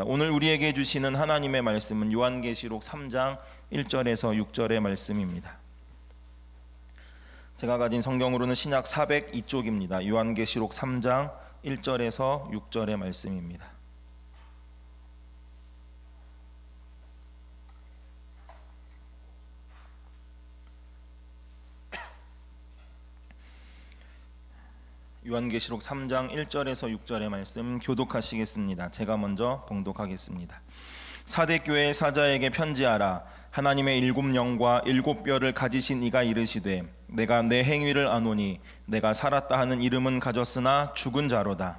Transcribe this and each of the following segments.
오늘 우리에게 주시는 하나님의 말씀은 요한계시록 3장 1절에서 6절의 말씀입니다. 제가 가진 성경으로는 신약 402쪽입니다. 요한계시록 3장 1절에서 6절의 말씀입니다. 요한계시록 3장 1절에서 6절의 말씀 교독하시겠습니다. 제가 먼저 봉독하겠습니다. 사대 교회의 사자에게 편지하라. 하나님의 일곱 영과 일곱 뼈를 가지신 이가 이르시되 내가 내 행위를 아노니 내가 살았다 하는 이름은 가졌으나 죽은 자로다.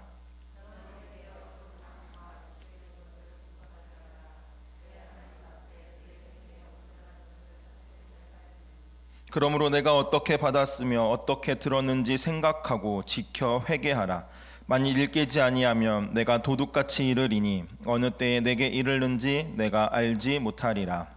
그러므로 내가 어떻게 받았으며 어떻게 들었는지 생각하고 지켜 회개하라. 만일 일깨지 아니하면 내가 도둑같이 이르리니 어느 때에 내게 이르는지 내가 알지 못하리라.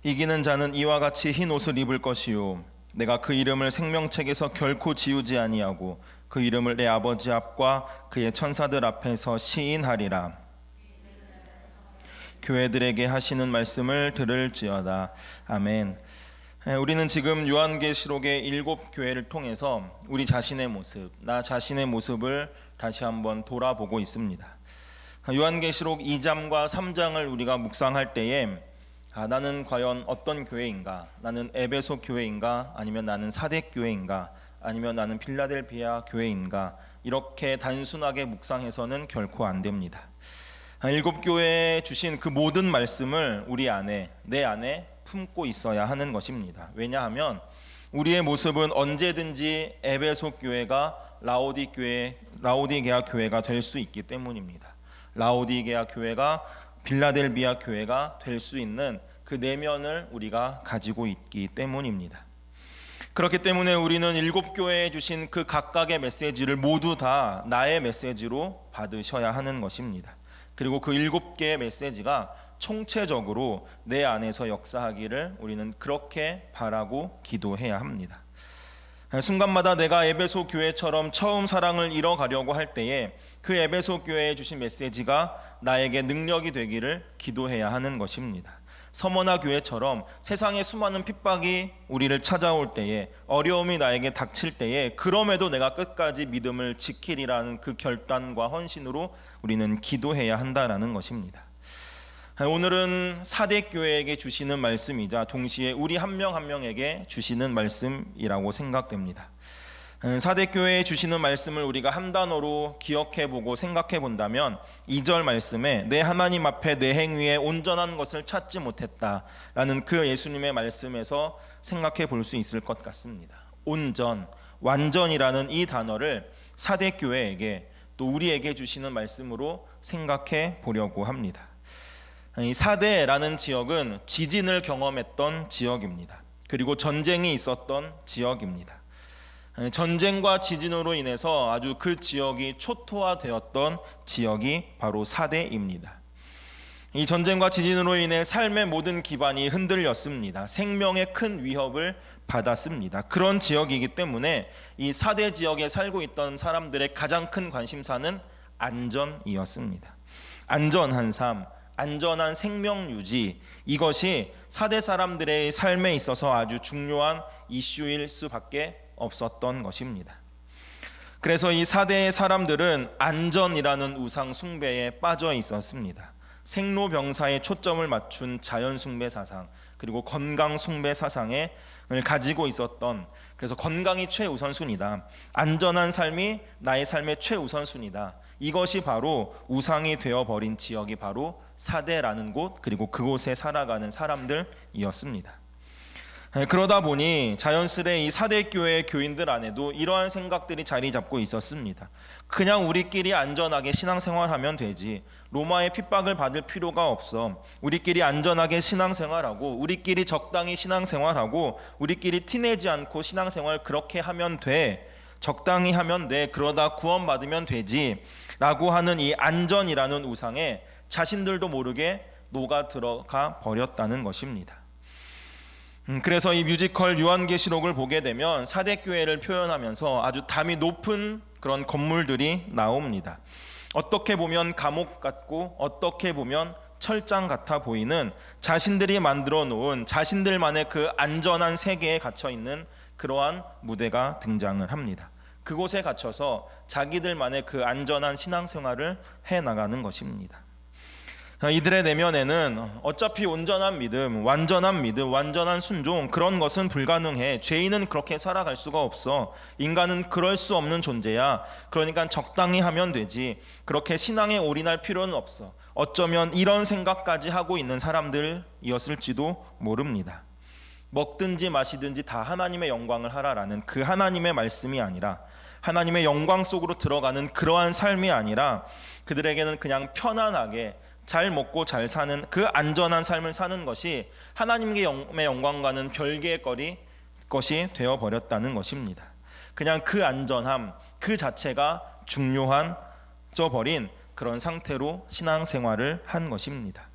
이기는 자는 이와 같이 흰 옷을 입을 것이요 내가 그 이름을 생명책에서 결코 지우지 아니하고 그 이름을 내 아버지 앞과 그의 천사들 앞에서 시인하리라. 교회들에게 하시는 말씀을 들을지어다. 아멘. 우리는 지금 요한계시록의 7교회를 통해서 우리 자신의 모습, 나 자신의 모습을 다시 한번 돌아보고 있습니다. 요한계시록 2장과 3장을 우리가 묵상할 때에 나는 과연 어떤 교회인가? 나는 에베소 교회인가? 아니면 나는 사대 교회인가? 아니면 나는 필라델피아 교회인가? 이렇게 단순하게 묵상해서는 결코 안 됩니다. 7교회에 주신 그 모든 말씀을 우리 안에, 내 안에 품고 있어야 하는 것입니다. 왜냐하면 우리의 모습은 언제든지 에베소 교회가 라오디게아 교회가 될 수 있기 때문입니다. 라오디게아 교회가 빌라델비아 교회가 될 수 있는 그 내면을 우리가 가지고 있기 때문입니다. 그렇기 때문에 우리는 7교회에 주신 그 각각의 메시지를 모두 다 나의 메시지로 받으셔야 하는 것입니다. 그리고 그 7개의 메시지가 총체적으로 내 안에서 역사하기를 우리는 그렇게 바라고 기도해야 합니다. 순간마다 내가 에베소 교회처럼 처음 사랑을 잃어가려고 할 때에 그 에베소 교회에 주신 메시지가 나에게 능력이 되기를 기도해야 하는 것입니다. 서머나 교회처럼 세상의 수많은 핍박이 우리를 찾아올 때에, 어려움이 나에게 닥칠 때에 그럼에도 내가 끝까지 믿음을 지키리라는 그 결단과 헌신으로 우리는 기도해야 한다라는 것입니다. 오늘은 사대교회에게 주시는 말씀이자 동시에 우리 한 명 한 명에게 주시는 말씀이라고 생각됩니다. 사대교회에 주시는 말씀을 우리가 한 단어로 기억해보고 생각해본다면 2절 말씀에 내 하나님 앞에 내 행위에 온전한 것을 찾지 못했다라는 그 예수님의 말씀에서 생각해 볼 수 있을 것 같습니다. 온전, 완전이라는 이 단어를 사대교회에게 또 우리에게 주시는 말씀으로 생각해 보려고 합니다. 이 사대라는 지역은 지진을 경험했던 지역입니다. 그리고 전쟁이 있었던 지역입니다. 전쟁과 지진으로 인해서 아주 그 지역이 초토화되었던 지역이 바로 사대입니다. 이 전쟁과 지진으로 인해 삶의 모든 기반이 흔들렸습니다. 생명의 큰 위협을 받았습니다. 그런 지역이기 때문에 이 사대 지역에 살고 있던 사람들의 가장 큰 관심사는 안전이었습니다. 안전한 삶, 안전한 생명 유지, 이것이 사대 사람들의 삶에 있어서 아주 중요한 이슈일 수밖에 없었던 것입니다. 그래서 이 사대의 사람들은 안전이라는 우상 숭배에 빠져 있었습니다. 생로병사에 초점을 맞춘 자연 숭배 사상, 그리고 건강 숭배 사상을 가지고 있었던, 그래서 건강이 최우선순위다, 안전한 삶이 나의 삶의 최우선순위다, 이것이 바로 우상이 되어버린 지역이 바로 사대라는 곳, 그리고 그곳에 살아가는 사람들이었습니다. 그러다 보니 자연스레 이 사대교회 교인들 안에도 이러한 생각들이 자리 잡고 있었습니다. 그냥 우리끼리 안전하게 신앙생활하면 되지, 로마의 핍박을 받을 필요가 없어, 우리끼리 안전하게 신앙생활하고 우리끼리 적당히 신앙생활하고 우리끼리 티내지 않고 신앙생활 그렇게 하면 돼, 적당히 하면 돼, 그러다 구원받으면 되지 라고 하는 이 안전이라는 우상에 자신들도 모르게 녹아 들어가 버렸다는 것입니다. 그래서 이 뮤지컬 요한계시록을 보게 되면 사대교회를 표현하면서 아주 담이 높은 그런 건물들이 나옵니다. 어떻게 보면 감옥 같고 어떻게 보면 철장 같아 보이는 자신들이 만들어 놓은 자신들만의 그 안전한 세계에 갇혀 있는 그러한 무대가 등장을 합니다. 그곳에 갇혀서 자기들만의 그 안전한 신앙생활을 해나가는 것입니다. 이들의 내면에는 어차피 온전한 믿음, 완전한 순종, 그런 것은 불가능해. 죄인은 그렇게 살아갈 수가 없어. 인간은 그럴 수 없는 존재야. 그러니까 적당히 하면 되지. 그렇게 신앙에 올인할 필요는 없어. 어쩌면 이런 생각까지 하고 있는 사람들이었을지도 모릅니다. 먹든지 마시든지 다 하나님의 영광을 하라라는 그 하나님의 말씀이 아니라, 하나님의 영광 속으로 들어가는 그러한 삶이 아니라, 그들에게는 그냥 편안하게 잘 먹고 잘 사는 그 안전한 삶을 사는 것이 하나님의 영광과는 별개의 것이 되어버렸다는 것입니다. 그냥 그 안전함 그 자체가 중요한져 버린 그런 상태로 신앙생활을 한 것입니다.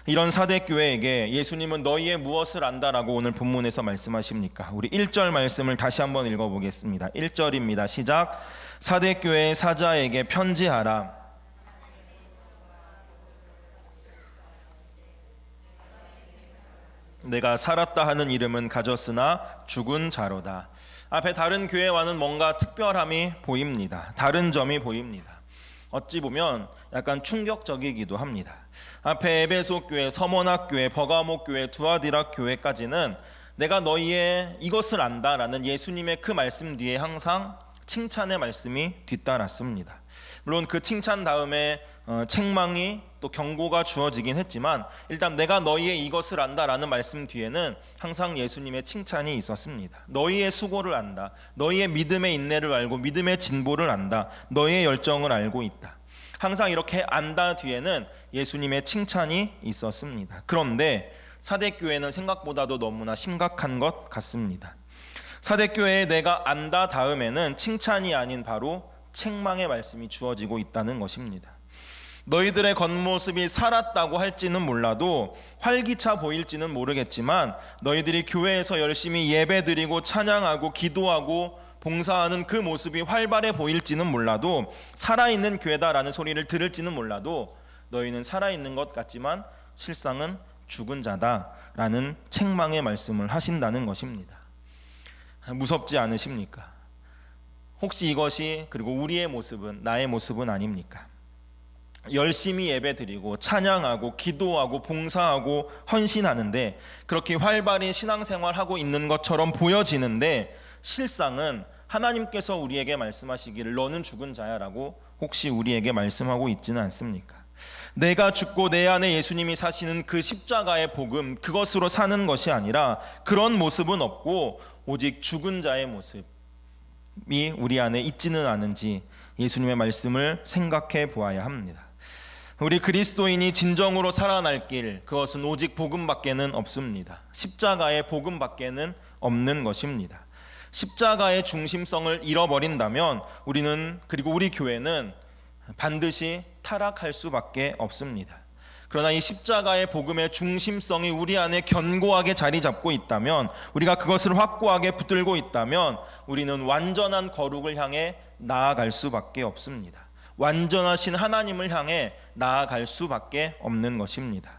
이런 사대교회에게 예수님은 너희의 무엇을 안다라고 오늘 본문에서 말씀하십니까? 우리 1절 말씀을 다시 한번 읽어보겠습니다. 1절입니다. 시작. 사대교회의 사자에게 편지하라. 내가 살았다 하는 이름은 가졌으나 죽은 자로다. 앞에 다른 교회와는 뭔가 특별함이 보입니다. 다른 점이 보입니다. 어찌 보면 약간 충격적이기도 합니다. 앞에 에베소 교회, 서머나 교회, 버가모 교회, 두아디라 교회까지는 내가 너희의 이것을 안다라는 예수님의 그 말씀 뒤에 항상 칭찬의 말씀이 뒤따랐습니다. 물론 그 칭찬 다음에 책망이 또 경고가 주어지긴 했지만 일단 내가 너희의 이것을 안다라는 말씀 뒤에는 항상 예수님의 칭찬이 있었습니다. 너희의 수고를 안다. 너희의 믿음의 인내를 알고 믿음의 진보를 안다. 너희의 열정을 알고 있다. 항상 이렇게 안다 뒤에는 예수님의 칭찬이 있었습니다. 그런데 사대교회는 생각보다도 너무나 심각한 것 같습니다. 사대교회에 내가 안다 다음에는 칭찬이 아닌 바로 책망의 말씀이 주어지고 있다는 것입니다. 너희들의 겉모습이 살았다고 할지는 몰라도 활기차 보일지는 모르겠지만 너희들이 교회에서 열심히 예배드리고 찬양하고 기도하고 봉사하는 그 모습이 활발해 보일지는 몰라도 살아있는 교회다라는 소리를 들을지는 몰라도 너희는 살아있는 것 같지만 실상은 죽은 자다라는 책망의 말씀을 하신다는 것입니다. 무섭지 않으십니까? 혹시 이것이 그리고 우리의 모습은 나의 모습은 아닙니까? 열심히 예배드리고 찬양하고 기도하고 봉사하고 헌신하는데 그렇게 활발히 신앙생활하고 있는 것처럼 보여지는데 실상은 하나님께서 우리에게 말씀하시기를 너는 죽은 자야라고 혹시 우리에게 말씀하고 있지는 않습니까? 내가 죽고 내 안에 예수님이 사시는 그 십자가의 복음, 그것으로 사는 것이 아니라 그런 모습은 없고 오직 죽은 자의 모습이 우리 안에 있지는 않은지 예수님의 말씀을 생각해 보아야 합니다. 우리 그리스도인이 진정으로 살아날 길, 그것은 오직 복음밖에는 없습니다. 십자가의 복음밖에는 없는 것입니다. 십자가의 중심성을 잃어버린다면 우리는, 그리고 우리 교회는 반드시 타락할 수밖에 없습니다. 그러나 이 십자가의 복음의 중심성이 우리 안에 견고하게 자리 잡고 있다면, 우리가 그것을 확고하게 붙들고 있다면 우리는 완전한 거룩을 향해 나아갈 수밖에 없습니다. 완전하신 하나님을 향해 나아갈 수밖에 없는 것입니다.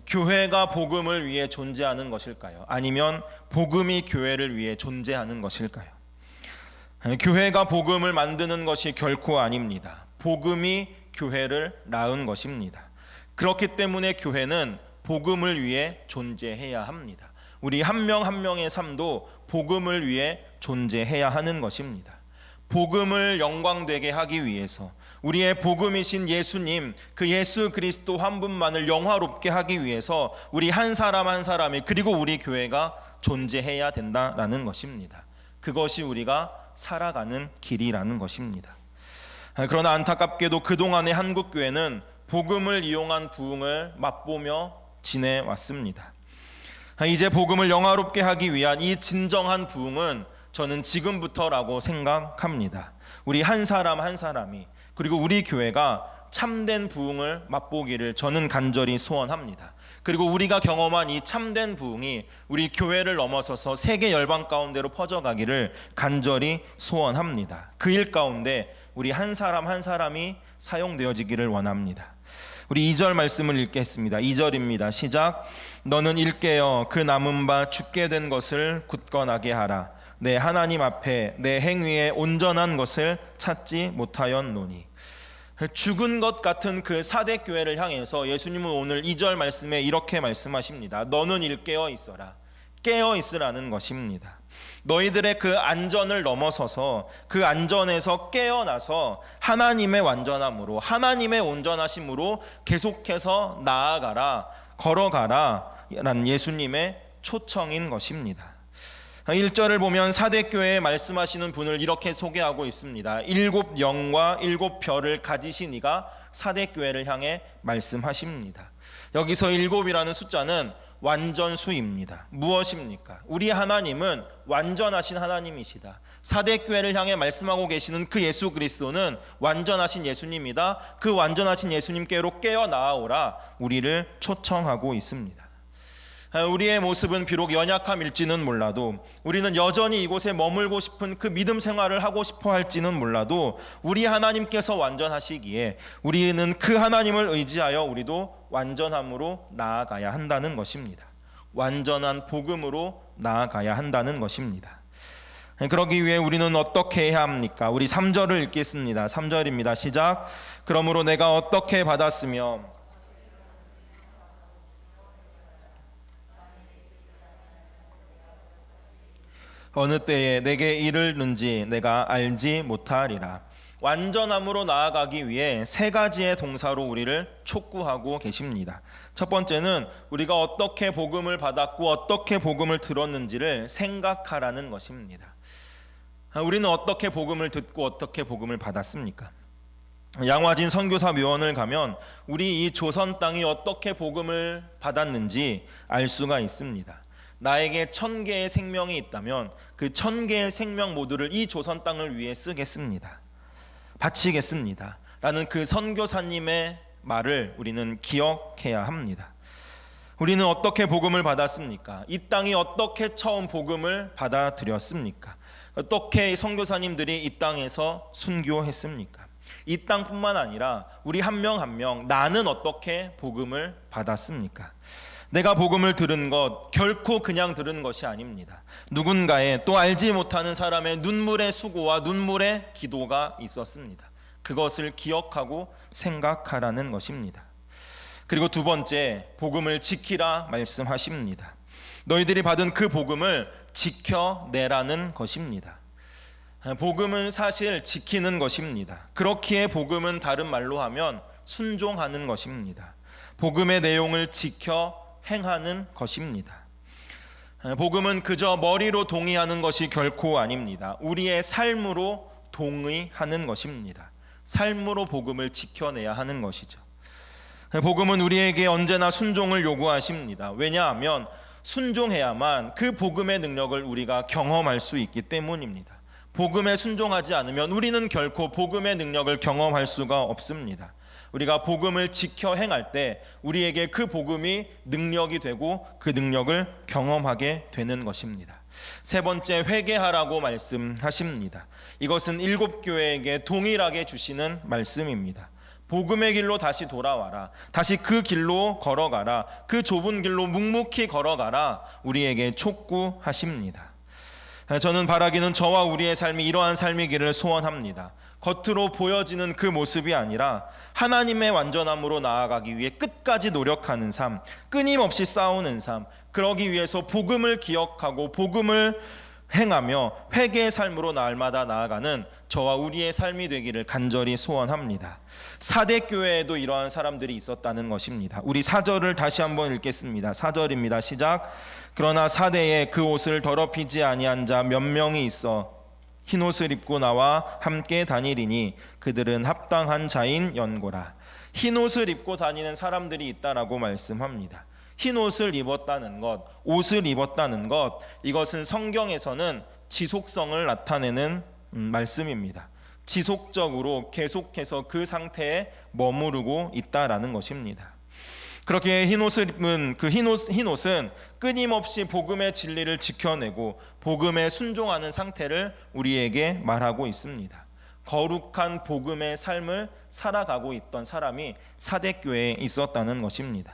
교회가 복음을 위해 존재하는 것일까요? 아니면 복음이 교회를 위해 존재하는 것일까요? 교회가 복음을 만드는 것이 결코 아닙니다. 복음이 교회를 낳은 것입니다. 그렇기 때문에 교회는 복음을 위해 존재해야 합니다. 우리 한 명 한 명의 삶도 복음을 위해 존재해야 하는 것입니다. 복음을 영광되게 하기 위해서 우리의 복음이신 예수님, 그 예수 그리스도 한 분만을 영화롭게 하기 위해서 우리 한 사람 한 사람이, 그리고 우리 교회가 존재해야 된다라는 것입니다. 그것이 우리가 살아가는 길이라는 것입니다. 그러나 안타깝게도 그동안의 한국 교회는 복음을 이용한 부흥을 맛보며 지내왔습니다. 이제 복음을 영화롭게 하기 위한 이 진정한 부흥은 저는 지금부터라고 생각합니다. 우리 한 사람 한 사람이, 그리고 우리 교회가 참된 부흥을 맛보기를 저는 간절히 소원합니다. 그리고 우리가 경험한 이 참된 부흥이 우리 교회를 넘어서서 세계 열방 가운데로 퍼져가기를 간절히 소원합니다. 그 일 가운데 우리 한 사람 한 사람이 사용되어지기를 원합니다. 우리 2절 말씀을 읽겠습니다. 2절입니다. 시작. 너는 일깨어 그 남은 바 죽게 된 것을 굳건하게 하라. 내 하나님 앞에 내 행위에 온전한 것을 찾지 못하였노니. 죽은 것 같은 그 사대 교회를 향해서 예수님은 오늘 2절 말씀에 이렇게 말씀하십니다. 너는 일깨어 있어라. 깨어 있으라는 것입니다. 너희들의 그 안전을 넘어서서 그 안전에서 깨어나서 하나님의 완전함으로, 하나님의 온전하심으로 계속해서 나아가라, 걸어가라 라는 예수님의 초청인 것입니다. 1절을 보면 사대교회에 말씀하시는 분을 이렇게 소개하고 있습니다. 7 영과 7 별을 가지신 이가 사대교회를 향해 말씀하십니다. 여기서 7이라는 숫자는 완전수입니다. 무엇입니까? 우리 하나님은 완전하신 하나님이시다. 사대교회를 향해 말씀하고 계시는 그 예수 그리스도는 완전하신 예수님이다. 그 완전하신 예수님께로 깨어나오라 우리를 초청하고 있습니다. 우리의 모습은 비록 연약함일지는 몰라도, 우리는 여전히 이곳에 머물고 싶은 그 믿음 생활을 하고 싶어 할지는 몰라도, 우리 하나님께서 완전하시기에 우리는 그 하나님을 의지하여 우리도 완전함으로 나아가야 한다는 것입니다. 완전한 복음으로 나아가야 한다는 것입니다. 그러기 위해 우리는 어떻게 해야 합니까? 우리 3절을 읽겠습니다. 3절입니다. 시작. 그러므로 내가 어떻게 받았으며 어느 때에 내게 이르는지 내가 알지 못하리라. 완전함으로 나아가기 위해 세 가지의 동사로 우리를 촉구하고 계십니다. 첫 번째는 우리가 어떻게 복음을 받았고 어떻게 복음을 들었는지를 생각하라는 것입니다. 우리는 어떻게 복음을 듣고 어떻게 복음을 받았습니까? 양화진 선교사 묘원을 가면 우리 이 조선 땅이 어떻게 복음을 받았는지 알 수가 있습니다. 나에게 1000개의 생명이 있다면 그 1000개의 생명 모두를 이 조선 땅을 위해 쓰겠습니다. 바치겠습니다. 라는 그 선교사님의 말을 우리는 기억해야 합니다. 우리는 어떻게 복음을 받았습니까? 이 땅이 어떻게 처음 복음을 받아들였습니까? 어떻게 선교사님들이 이 땅에서 순교했습니까? 이 땅뿐만 아니라 우리 한 명 한 명 나는 어떻게 복음을 받았습니까? 내가 복음을 들은 것 결코 그냥 들은 것이 아닙니다. 누군가의 또 알지 못하는 사람의 눈물의 수고와 눈물의 기도가 있었습니다. 그것을 기억하고 생각하라는 것입니다. 그리고 두 번째, 복음을 지키라 말씀하십니다. 너희들이 받은 그 복음을 지켜내라는 것입니다. 복음은 사실 지키는 것입니다. 그렇기에 복음은 다른 말로 하면 순종하는 것입니다. 복음의 내용을 지켜 행하는 것입니다. 복음은 그저 머리로 동의하는 것이 결코 아닙니다. 우리의 삶으로 동의하는 것입니다. 삶으로 복음을 지켜내야 하는 것이죠. 복음은 우리에게 언제나 순종을 요구하십니다. 왜냐하면 순종해야만 그 복음의 능력을 우리가 경험할 수 있기 때문입니다. 복음에 순종하지 않으면 우리는 결코 복음의 능력을 경험할 수가 없습니다. 우리가 복음을 지켜 행할 때 우리에게 그 복음이 능력이 되고 그 능력을 경험하게 되는 것입니다. 세 번째, 회개하라고 말씀하십니다. 이것은 7교회에게 동일하게 주시는 말씀입니다. 복음의 길로 다시 돌아와라. 다시 그 길로 걸어가라. 그 좁은 길로 묵묵히 걸어가라. 우리에게 촉구하십니다. 저는 바라기는 저와 우리의 삶이 이러한 삶이기를 소원합니다. 겉으로 보여지는 그 모습이 아니라 하나님의 완전함으로 나아가기 위해 끝까지 노력하는 삶, 끊임없이 싸우는 삶, 그러기 위해서 복음을 기억하고 복음을 행하며 회개의 삶으로 날마다 나아가는 저와 우리의 삶이 되기를 간절히 소원합니다. 사대교회에도 이러한 사람들이 있었다는 것입니다. 우리 4절을 다시 한번 읽겠습니다. 4절입니다. 시작. 그러나 사대에 그 옷을 더럽히지 아니한 자 몇 명이 있어 흰옷을 입고 나와 함께 다니리니 그들은 합당한 자인 연고라. 흰옷을 입고 다니는 사람들이 있다라고 말씀합니다. 흰옷을 입었다는 것, 옷을 입었다는 것, 이것은 성경에서는 지속성을 나타내는 말씀입니다. 지속적으로 계속해서 그 상태에 머무르고 있다라는 것입니다. 그렇게 흰옷을 입은 그 흰옷은 끊임없이 복음의 진리를 지켜내고 복음에 순종하는 상태를 우리에게 말하고 있습니다. 거룩한 복음의 삶을 살아가고 있던 사람이 사대교회에 있었다는 것입니다.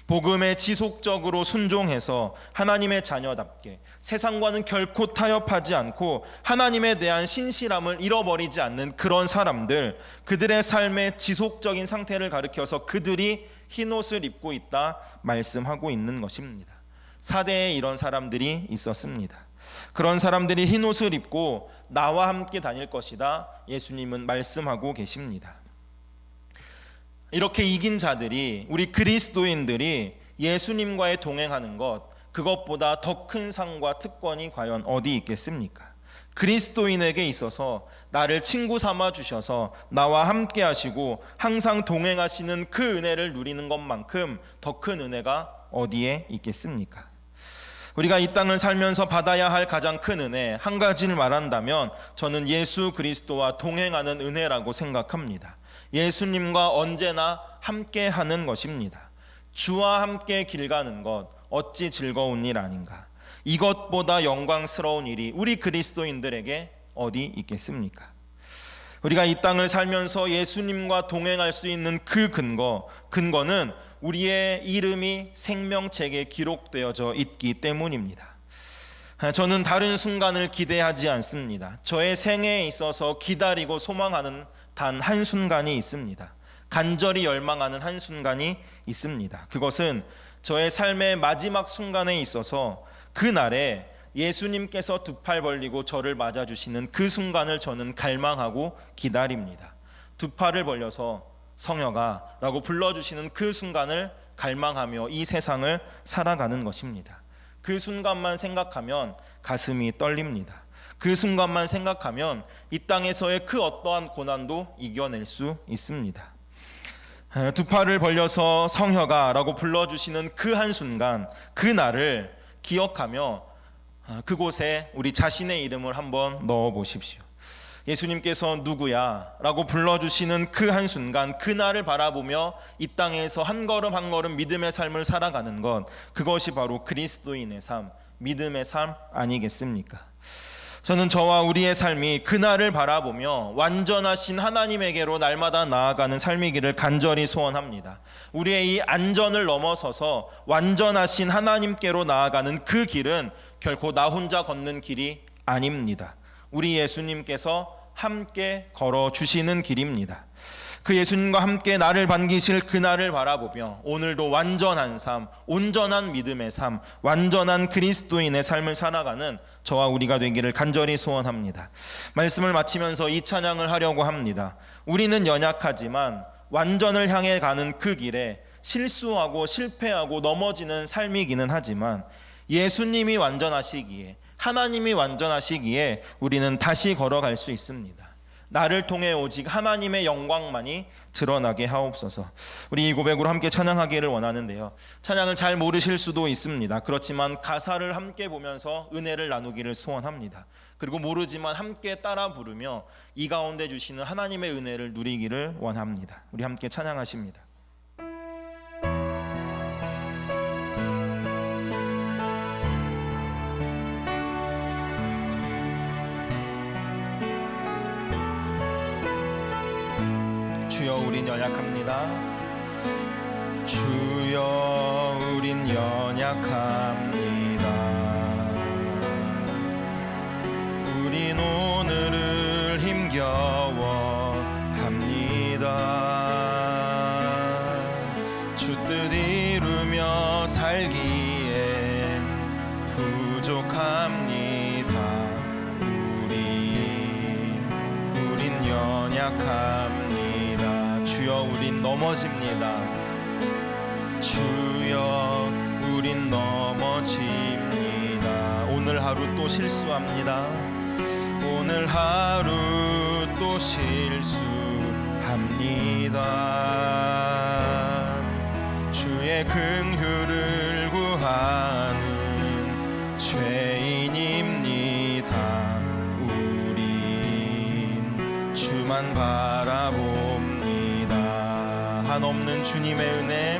복음에 지속적으로 순종해서 하나님의 자녀답게 세상과는 결코 타협하지 않고 하나님에 대한 신실함을 잃어버리지 않는 그런 사람들, 그들의 삶의 지속적인 상태를 가리켜서 그들이 흰옷을 입고 있다 말씀하고 있는 것입니다. 사대에 이런 사람들이 있었습니다. 그런 사람들이 흰옷을 입고 나와 함께 다닐 것이다 예수님은 말씀하고 계십니다. 이렇게 이긴 자들이, 우리 그리스도인들이 예수님과의 동행하는 것, 그것보다 더 큰 상과 특권이 과연 어디 있겠습니까? 그리스도인에게 있어서 나를 친구 삼아 주셔서 나와 함께 하시고 항상 동행하시는 그 은혜를 누리는 것만큼 더 큰 은혜가 어디에 있겠습니까? 우리가 이 땅을 살면서 받아야 할 가장 큰 은혜, 한 가지를 말한다면 저는 예수 그리스도와 동행하는 은혜라고 생각합니다. 예수님과 언제나 함께 하는 것입니다. 주와 함께 길 가는 것 어찌 즐거운 일 아닌가. 이것보다 영광스러운 일이 우리 그리스도인들에게 어디 있겠습니까? 우리가 이 땅을 살면서 예수님과 동행할 수 있는 그 근거는 우리의 이름이 생명책에 기록되어져 있기 때문입니다. 저는 다른 순간을 기대하지 않습니다. 저의 생애에 있어서 기다리고 소망하는 단 한순간이 있습니다. 간절히 열망하는 한순간이 있습니다. 그것은 저의 삶의 마지막 순간에 있어서 그날에 예수님께서 두 팔 벌리고 저를 맞아주시는 그 순간을 저는 갈망하고 기다립니다. 두 팔을 벌려서 성혁아 라고 불러주시는 그 순간을 갈망하며 이 세상을 살아가는 것입니다. 그 순간만 생각하면 가슴이 떨립니다. 그 순간만 생각하면 이 땅에서의 그 어떠한 고난도 이겨낼 수 있습니다. 두 팔을 벌려서 성혁아 라고 불러주시는 그 한순간, 그 날을 기억하며 그곳에 우리 자신의 이름을 한번 넣어 보십시오. 예수님께서 누구야 라고 불러주시는 그 한순간, 그 날을 바라보며 이 땅에서 한 걸음 한 걸음 믿음의 삶을 살아가는 것, 그것이 바로 그리스도인의 삶, 믿음의 삶 아니겠습니까? 저는 저와 우리의 삶이 그날을 바라보며 완전하신 하나님에게로 날마다 나아가는 삶이기를 간절히 소원합니다. 우리의 이 안전을 넘어서서 완전하신 하나님께로 나아가는 그 길은 결코 나 혼자 걷는 길이 아닙니다. 우리 예수님께서 함께 걸어주시는 길입니다. 그 예수님과 함께 나를 반기실 그날을 바라보며 오늘도 완전한 삶, 온전한 믿음의 삶, 완전한 그리스도인의 삶을 살아가는 저와 우리가 되기를 간절히 소원합니다. 말씀을 마치면서 이 찬양을 하려고 합니다. 우리는 연약하지만 완전을 향해 가는 그 길에 실수하고 실패하고 넘어지는 삶이기는 하지만 예수님이 완전하시기에, 하나님이 완전하시기에 우리는 다시 걸어갈 수 있습니다. 나를 통해 오직 하나님의 영광만이 드러나게 하옵소서. 우리 이 고백으로 함께 찬양하기를 원하는데요, 찬양을 잘 모르실 수도 있습니다. 그렇지만 가사를 함께 보면서 은혜를 나누기를 소원합니다. 그리고 모르지만 함께 따라 부르며 이 가운데 주시는 하나님의 은혜를 누리기를 원합니다. 우리 함께 찬양하십니다. 주여 우린 연약합니다. 주여 우린 연약합니다. 우린 오늘을 힘겨워합니다. 주 뜻 이루며 살기엔 부족합니다. 우린 연약합니다. 주여 우린 넘어집니다. 주여 우린 넘어집니다. 오늘 하루 또 실수합니다. 오늘 하루 또 실수합니다. 주의 긍휼을 구하는 죄인입니다. 우린 주만 바라봅니다. 한없는 주님의 은혜,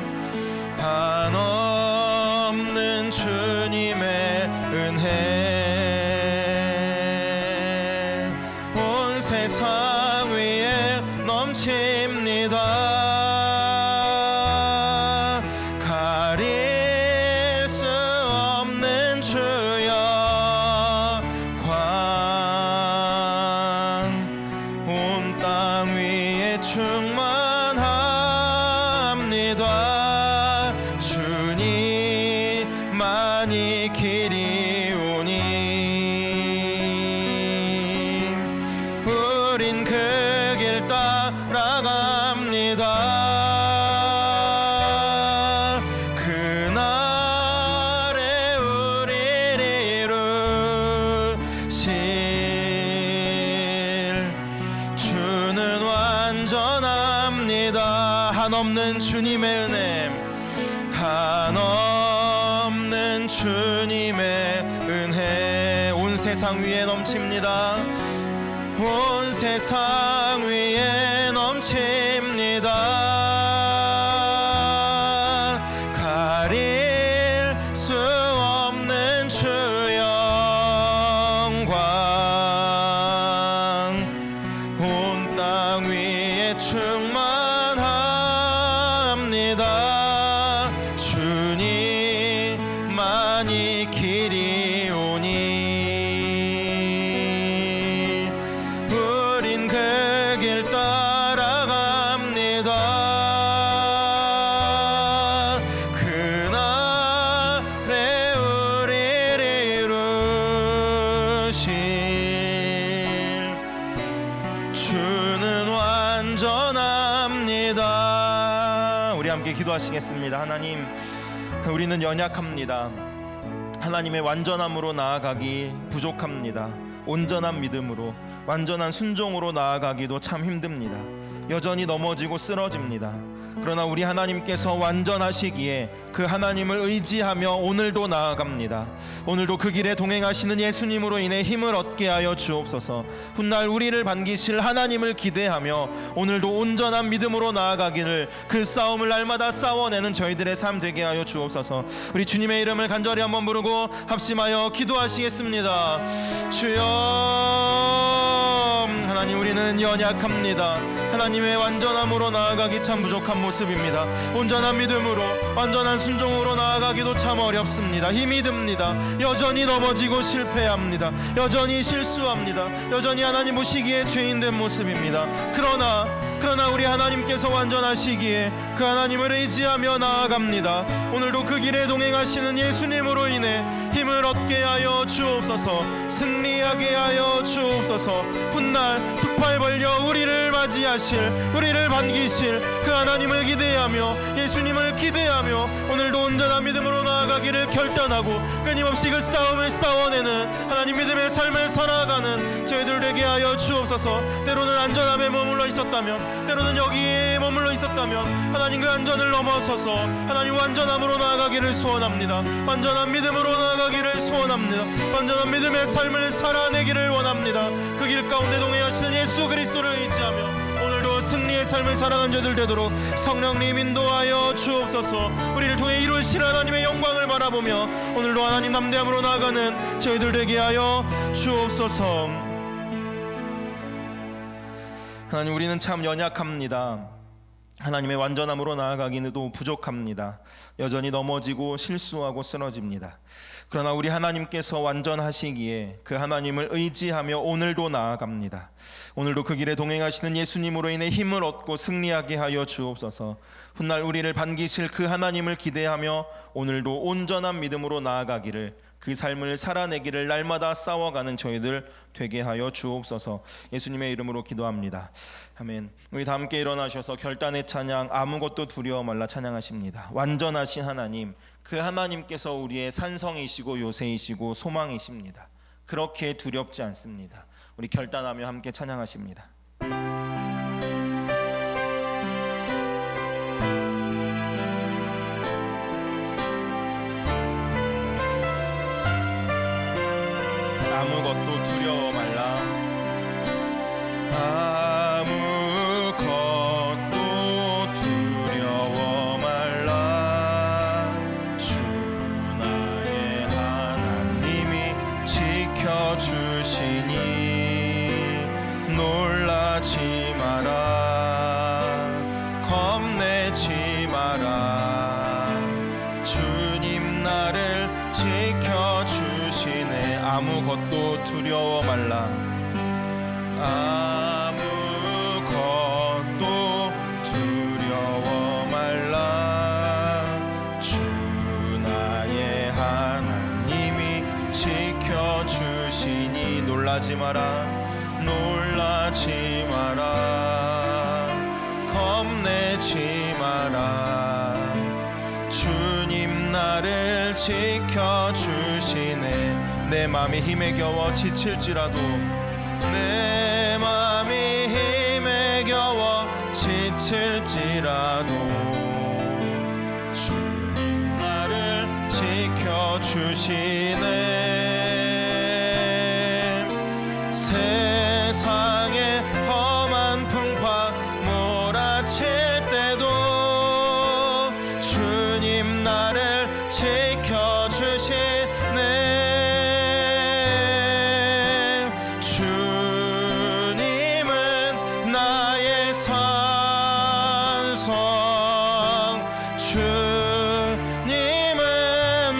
한없는 주님의 은혜, 한없는 주님의 은혜 온 세상 위에 넘칩니다. 온 세상 위에 넘칩니다. 가릴 수 없는 주 영광 온 땅 위에 충만합니다. 주님만이 길이오니 우린 그 길 따라갑니다. 그날에 우리를 이루실 주는 완전합니다. 우리 함께 기도하시겠습니다. 하나님, 우리는 연약합니다. 하나님의 완전함으로 나아가기 부족합니다. 온전한 믿음으로, 완전한 순종으로 나아가기도 참 힘듭니다. 여전히 넘어지고 쓰러집니다. 그러나 우리 하나님께서 완전하시기에 그 하나님을 의지하며 오늘도 나아갑니다. 오늘도 그 길에 동행하시는 예수님으로 인해 힘을 얻게 하여 주옵소서. 훗날 우리를 반기실 하나님을 기대하며 오늘도 온전한 믿음으로 나아가기를, 그 싸움을 날마다 싸워내는 저희들의 삶 되게 하여 주옵소서. 우리 주님의 이름을 간절히 한번 부르고 합심하여 기도하시겠습니다. 주여, 하나님, 우리는 연약합니다. 하나님의 완전함으로 나아가기 참 부족한 모습입니다. 온전한 믿음으로, 완전한 순종으로 나아가기도 참 어렵습니다. 힘이 듭니다. 여전히 넘어지고 실패합니다. 여전히 실수합니다. 여전히 하나님 보시기에 죄인된 모습입니다. 그러나 우리 하나님께서 완전하시기에 그 하나님을 의지하며 나아갑니다. 오늘도 그 길에 동행하시는 예수님으로 인해 힘을 얻게 하여 주옵소서. 승리하게 하여 주옵소서. 훗날 두 팔 벌려 우리를 맞이하실, 우리를 반기실 그 하나님을 기대하며, 예수님을 기대하며 오늘도 온전한 믿음으로 나아가기를 결단하고 끊임없이 그 싸움을 싸워내는 하나님 믿음의 삶을 살아가는 저희들 되게 하여 주옵소서. 때로는 안전함에 머물러 있었다면, 때로는 여기에 머물러 있었다면 하나님 그 안전을 넘어서서 하나님 완전함으로 나아가기를 소원합니다. 완전한 믿음으로 나아가기를 소원합니다. 완전한 믿음의 삶을 살아내기를 원합니다. 그 길 가운데 동행하시는 예수 그리스도를 의지하며 오늘도 승리의 삶을 살아가는 저들 되도록 성령님 인도하여 주옵소서. 우리를 통해 이루실 하나님의 영광을 바라보며 오늘도 하나님 담대함으로 나아가는 저희들 되게 하여 주옵소서. 하나님, 우리는 참 연약합니다. 하나님의 완전함으로 나아가기는도 부족합니다. 여전히 넘어지고 실수하고 쓰러집니다. 그러나 우리 하나님께서 완전하시기에 그 하나님을 의지하며 오늘도 나아갑니다. 오늘도 그 길에 동행하시는 예수님으로 인해 힘을 얻고 승리하게 하여 주옵소서. 훗날 우리를 반기실 그 하나님을 기대하며 오늘도 온전한 믿음으로 나아가기를, 그 삶을 살아내기를 날마다 싸워가는 저희들 되게 하여 주옵소서. 예수님의 이름으로 기도합니다. 아멘. 우리 다 함께 일어나셔서 결단의 찬양, 아무것도 두려워 말라 찬양하십니다. 완전하신 하나님, 그 하나님께서 우리의 산성이시고 요새이시고 소망이십니다. 그렇게 두렵지 않습니다. 우리 결단하며 함께 찬양하십니다. 아무것도 두려워 말라. 아무것도 두려워 말라. 주 나의 하나님이 지켜주시니 놀라지 마라. 겁내지 마라. 주님 나를 지켜주시네. 아무것도 두려워 말라. 아무것도 두려워 말라. 주 나의 하나님이 지켜주시니 놀라지 마라. 놀라지 마라. 겁내지 마라. 주님 나를 지켜주시네. 내 맘이 힘에 겨워 지칠지라도, 내 맘이 힘에 겨워 지칠지라도 다칠지라도 주님 나를 지켜주시네. 세상의 험한 풍파 몰아칠 때도 주님 나를 지켜주시네. 주님은 나의 산성, 주님은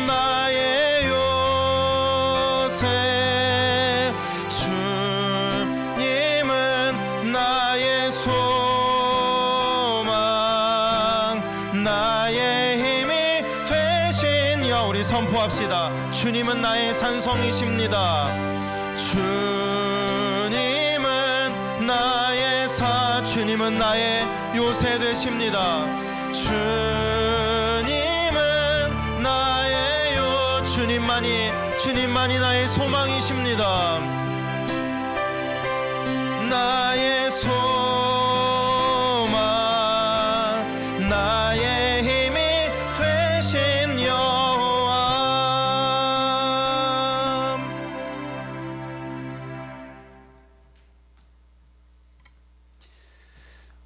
나의 요새, 주님은 나의 소망, 나의 힘이 되신 여. 우리 선포합시다. 주님은 나의 산성이십니다. 주님은 나의 주님은 나의 요새 되십니다. 주님은 나의 주님만이 나의 소망이십니다. 나의 소망, 나의 힘이 되신 여호와.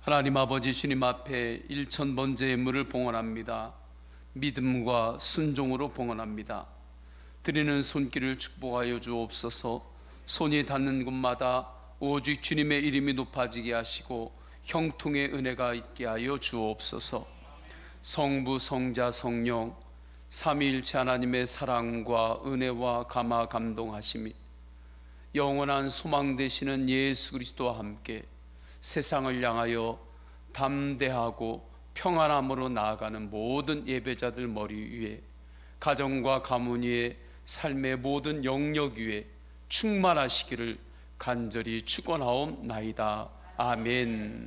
하나님 아버지, 주님 앞에 1000번째 예물을 봉헌합니다. 믿음과 순종으로 봉헌합니다. 드리는 손길을 축복하여 주옵소서. 손이 닿는 곳마다 오직 주님의 이름이 높아지게 하시고 형통의 은혜가 있게 하여 주옵소서. 성부, 성자, 성령 삼위일체 하나님의 사랑과 은혜와 감화 감동하심이 영원한 소망 되시는 예수 그리스도와 함께 세상을 향하여 담대하고 평안함으로 나아가는 모든 예배자들 머리 위에, 가정과 가문 위에, 삶의 모든 영역 위에 충만하시기를 간절히 축원하옵나이다. 아멘.